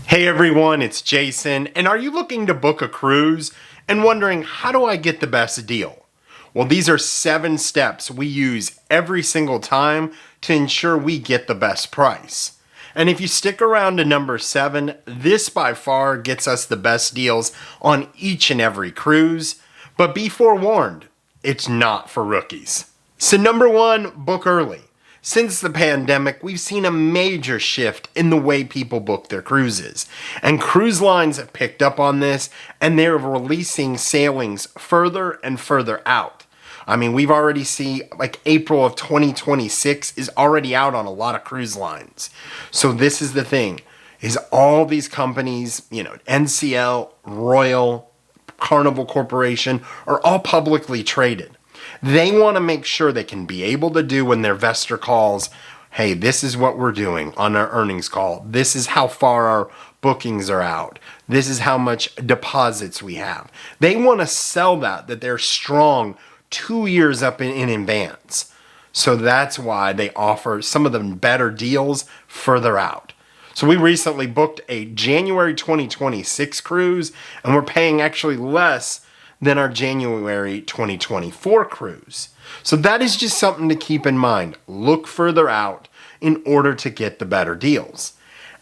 Hey everyone, it's Jason, and are you looking to book a cruise and wondering how do I get the best deal? Well, these are 7 steps we use every single time to ensure we get the best price. And if you stick around to number 7, this by far gets us the best deals on each and every cruise, but be forewarned, it's not for rookies. So number 1, book early. Since the pandemic, we've seen a major shift in the way people book their cruises. And cruise lines have picked up on this, and they're releasing sailings further and further out. I mean, we've already seen like April of 2026 is already out on a lot of cruise lines. So this is the thing, is all these companies, NCL, Royal, Carnival Corporation, are all publicly traded. They want to make sure they can be able to do when their investor calls, hey, this is what we're doing on our earnings call. This is how far our bookings are out. This is how much deposits we have. They want to sell that they're strong 2 years up in advance. So that's why they offer some of the better deals further out. So we recently booked a January 2026 cruise, and we're paying actually less than our January 2024 cruise. So that is just something to keep in mind. Look further out in order to get the better deals.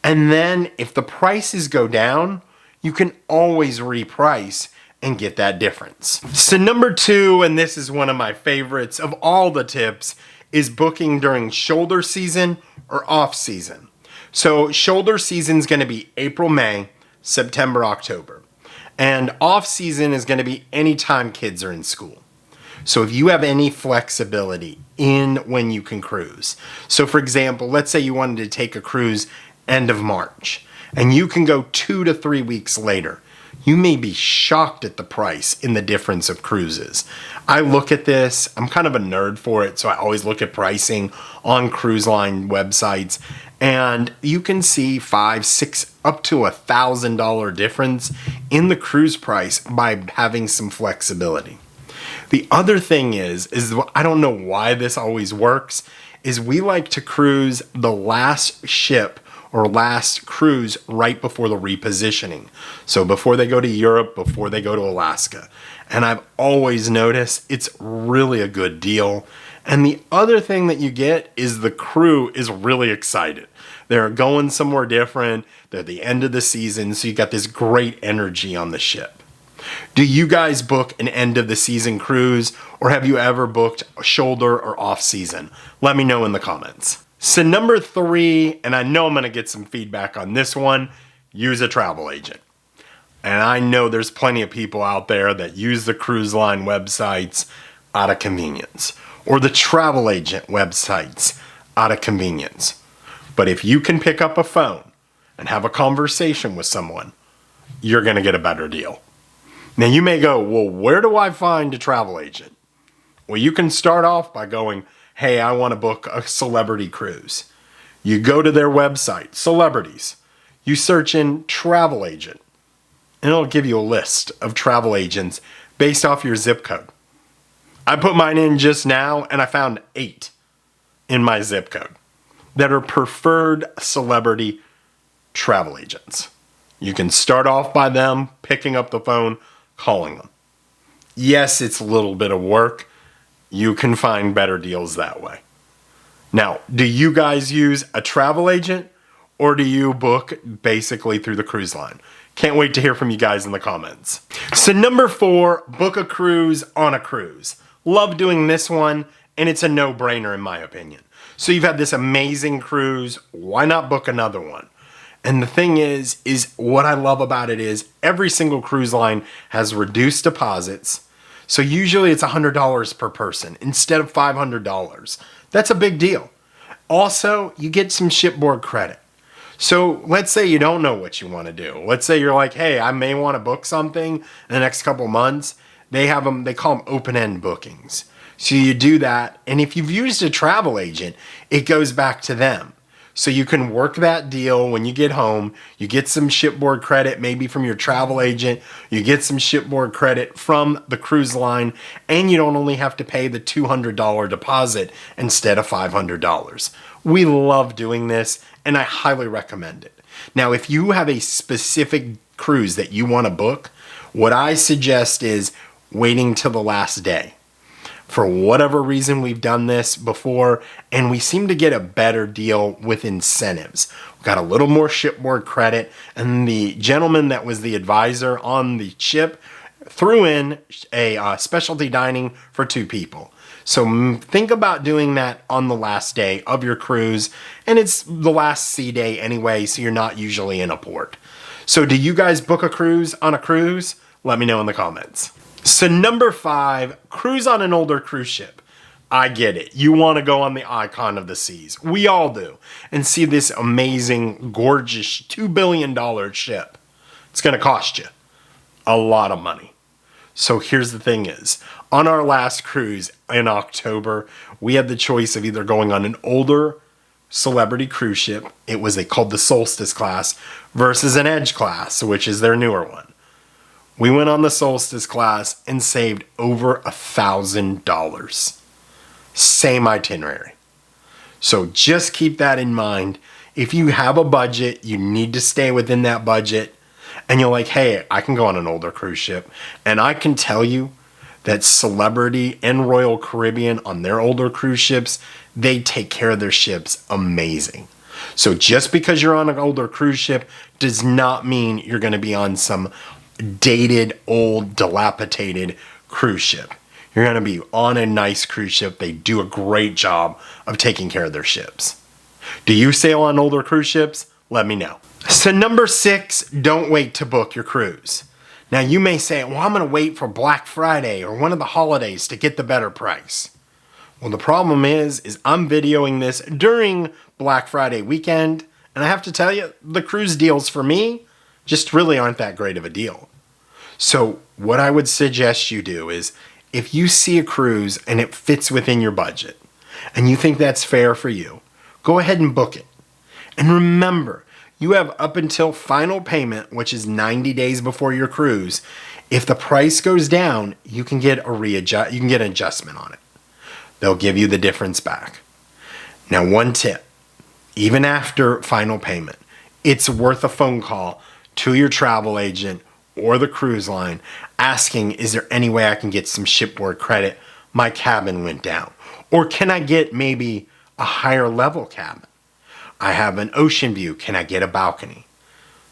And then if the prices go down, you can always reprice and get that difference. So number 2, and this is one of my favorites of all the tips, is booking during shoulder season or off season. So shoulder season is going to be April, May, September, October. And off season is going to be anytime kids are in school. So if you have any flexibility in when you can cruise. So for example, let's say you wanted to take a cruise end of March and you can go 2 to 3 weeks later. You may be shocked at the price in the difference of cruises. I look at this, I'm kind of a nerd for it, so I always look at pricing on cruise line websites, and you can see $500, $600, up to $1,000 difference in the cruise price by having some flexibility. The other thing is I don't know why this always works, is we like to cruise the last ship or last cruise right before the repositioning. So before they go to Europe, before they go to Alaska. And I've always noticed it's really a good deal. And the other thing that you get is the crew is really excited. They're going somewhere different. They're at the end of the season, so you got this great energy on the ship. Do you guys book an end of the season cruise, or have you ever booked a shoulder or off season? Let me know in the comments. So number 3, and I know I'm going to get some feedback on this one, use a travel agent. And I know there's plenty of people out there that use the cruise line websites out of convenience, or the travel agent websites out of convenience. But if you can pick up a phone and have a conversation with someone, you're going to get a better deal. Now you may go, well, where do I find a travel agent? Well, you can start off by going, hey, I want to book a celebrity cruise. You go to their website, celebrities. You search in travel agent, and it'll give you a list of travel agents based off your zip code. I put mine in just now, and I found 8 in my zip code that are preferred celebrity travel agents. You can start off by them, picking up the phone, calling them. Yes, it's a little bit of work. You can find better deals that way. Now, do you guys use a travel agent, or do you book basically through the cruise line? Can't wait to hear from you guys in the comments. So number 4, book a cruise on a cruise. Love doing this one, and it's a no-brainer in my opinion. So you've had this amazing cruise, why not book another one? And the thing is what I love about it is every single cruise line has reduced deposits. So usually it's $100 per person instead of $500. That's a big deal. Also, you get some shipboard credit. So let's say you don't know what you want to do. Let's say you're like, hey, I may want to book something in the next couple months. They call them open-end bookings. So you do that, and if you've used a travel agent, it goes back to them. So you can work that deal when you get home. You get some shipboard credit, maybe from your travel agent. You get some shipboard credit from the cruise line, and you don't only have to pay the $200 deposit instead of $500. We love doing this, and I highly recommend it. Now, if you have a specific cruise that you want to book, what I suggest is waiting till the last day. For whatever reason, we've done this before, and we seem to get a better deal with incentives. We got a little more shipboard credit, and the gentleman that was the advisor on the ship threw in a specialty dining for 2 people. So think about doing that on the last day of your cruise, and it's the last sea day anyway, so you're not usually in a port. So do you guys book a cruise on a cruise? Let me know in the comments. So number 5, cruise on an older cruise ship. I get it. You want to go on the Icon of the Seas. We all do. And see this amazing, gorgeous $2 billion ship. It's going to cost you a lot of money. So here's the thing is, on our last cruise in October, we had the choice of either going on an older celebrity cruise ship, it was called the Solstice class, versus an Edge class, which is their newer one. We went on the Solstice class and saved over $1,000. Same itinerary. So just keep that in mind. If you have a budget, you need to stay within that budget. And you're like, hey, I can go on an older cruise ship. And I can tell you that Celebrity and Royal Caribbean on their older cruise ships, they take care of their ships amazing. So just because you're on an older cruise ship does not mean you're going to be on some dated, old, dilapidated cruise ship. You're going to be on a nice cruise ship. They do a great job of taking care of their ships. Do you sail on older cruise ships? Let me know. So number 6, don't wait to book your cruise. Now you may say, well, I'm going to wait for Black Friday or one of the holidays to get the better price. Well, the problem is I'm videoing this during Black Friday weekend, and I have to tell you, the cruise deals for me just really aren't that great of a deal. So what I would suggest you do is, if you see a cruise and it fits within your budget, and you think that's fair for you, go ahead and book it. And remember, you have up until final payment, which is 90 days before your cruise. If the price goes down, you can get an adjustment on it. They'll give you the difference back. Now, one tip, even after final payment, it's worth a phone call to your travel agent or the cruise line asking, is there any way I can get some shipboard credit? My cabin went down. Or can I get maybe a higher level cabin? I have an ocean view. Can I get a balcony?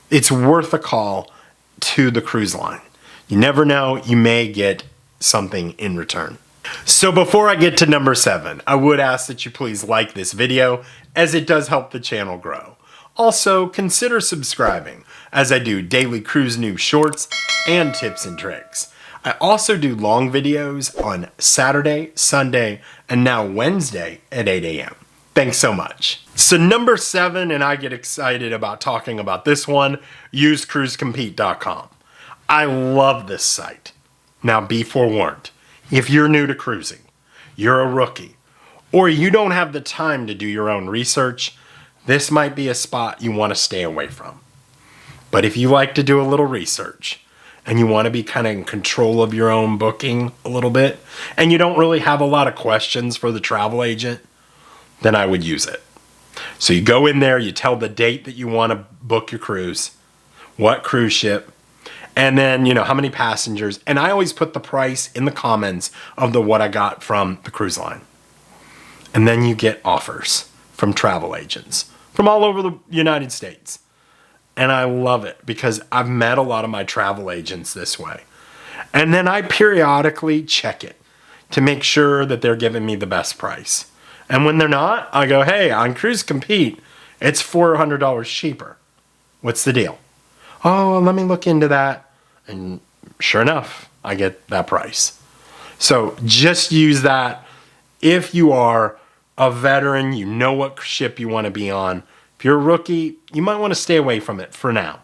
It's worth a call to the cruise line. You never know, you may get something in return. So before I get to number 7, I would ask that you please like this video, as it does help the channel grow. Also, consider subscribing, as I do daily cruise news shorts and tips and tricks. I also do long videos on Saturday, Sunday, and now Wednesday at 8 a.m. Thanks so much. So number 7, and I get excited about talking about this one, usecruisecompete.com. I love this site. Now be forewarned, if you're new to cruising, you're a rookie, or you don't have the time to do your own research, this might be a spot you want to stay away from. But if you like to do a little research, and you want to be kind of in control of your own booking a little bit, and you don't really have a lot of questions for the travel agent, then I would use it. So you go in there, you tell the date that you want to book your cruise, what cruise ship, and then, how many passengers. And I always put the price in the comments of what I got from the cruise line. And then you get offers from travel agents from all over the United States. And I love it because I've met a lot of my travel agents this way. And then I periodically check it to make sure that they're giving me the best price. And when they're not, I go, hey, on Cruise Compete, it's $400 cheaper. What's the deal? Oh, well, let me look into that. And sure enough, I get that price. So just use that. If you are a veteran, you know what ship you want to be on. If you're a rookie, you might want to stay away from it for now.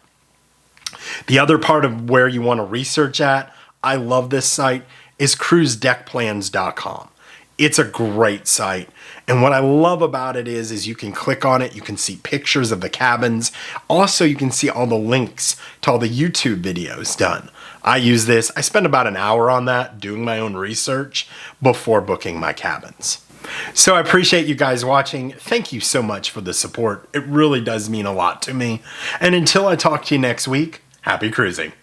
The other part of where you want to research at, I love this site, is cruisedeckplans.com. It's a great site. And what I love about it is you can click on it, you can see pictures of the cabins. Also, you can see all the links to all the YouTube videos done. I use this. I spend about an hour on that doing my own research before booking my cabins. So I appreciate you guys watching. Thank you so much for the support. It really does mean a lot to me. And until I talk to you next week, happy cruising.